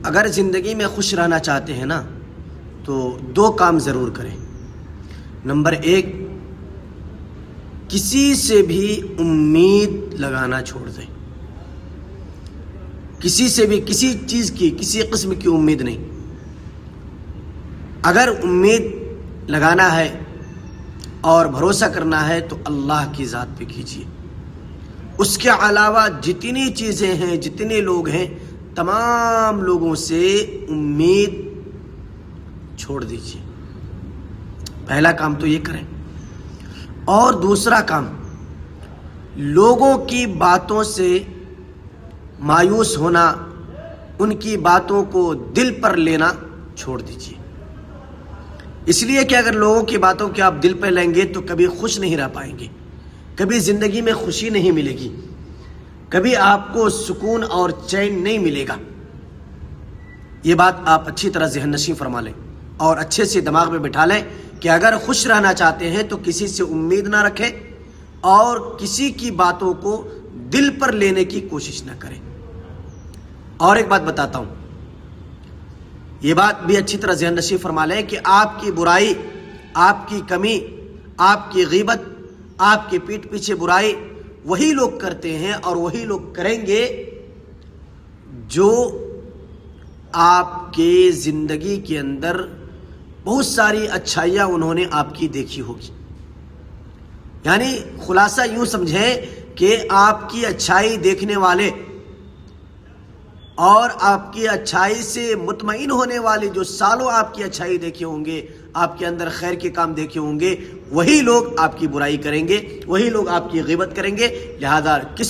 اگر زندگی میں خوش رہنا چاہتے ہیں نا تو دو کام ضرور کریں۔ نمبر ایک، کسی سے بھی امید لگانا چھوڑ دیں۔ کسی سے بھی کسی چیز کی کسی قسم کی امید نہیں۔ اگر امید لگانا ہے اور بھروسہ کرنا ہے تو اللہ کی ذات پہ کیجیے۔ اس کے علاوہ جتنی چیزیں ہیں، جتنے لوگ ہیں، تمام لوگوں سے امید چھوڑ دیجیے۔ پہلا کام تو یہ کریں۔ اور دوسرا کام، لوگوں کی باتوں سے مایوس ہونا، ان کی باتوں کو دل پر لینا چھوڑ دیجیے۔ اس لیے کہ اگر لوگوں کی باتوں کے آپ دل پہ لیں گے تو کبھی خوش نہیں رہ پائیں گے، کبھی زندگی میں خوشی نہیں ملے گی، کبھی آپ کو سکون اور چین نہیں ملے گا۔ یہ بات آپ اچھی طرح ذہن نشین فرما لیں اور اچھے سے دماغ میں بٹھا لیں کہ اگر خوش رہنا چاہتے ہیں تو کسی سے امید نہ رکھیں اور کسی کی باتوں کو دل پر لینے کی کوشش نہ کریں۔ اور ایک بات بتاتا ہوں، یہ بات بھی اچھی طرح ذہن نشین فرما لیں کہ آپ کی برائی، آپ کی کمی، آپ کی غیبت، آپ کے پیٹھ پیچھے برائی وہی لوگ کرتے ہیں اور وہی لوگ کریں گے جو آپ کے زندگی کے اندر بہت ساری اچھائیاں انہوں نے آپ کی دیکھی ہوگی۔ یعنی خلاصہ یوں سمجھیں کہ آپ کی اچھائی دیکھنے والے اور آپ کی اچھائی سے مطمئن ہونے والے، جو سالوں آپ کی اچھائی دیکھے ہوں گے، آپ کے اندر خیر کے کام دیکھے ہوں گے، وہی لوگ آپ کی برائی کریں گے، وہی لوگ آپ کی غیبت کریں گے۔ لہذا کس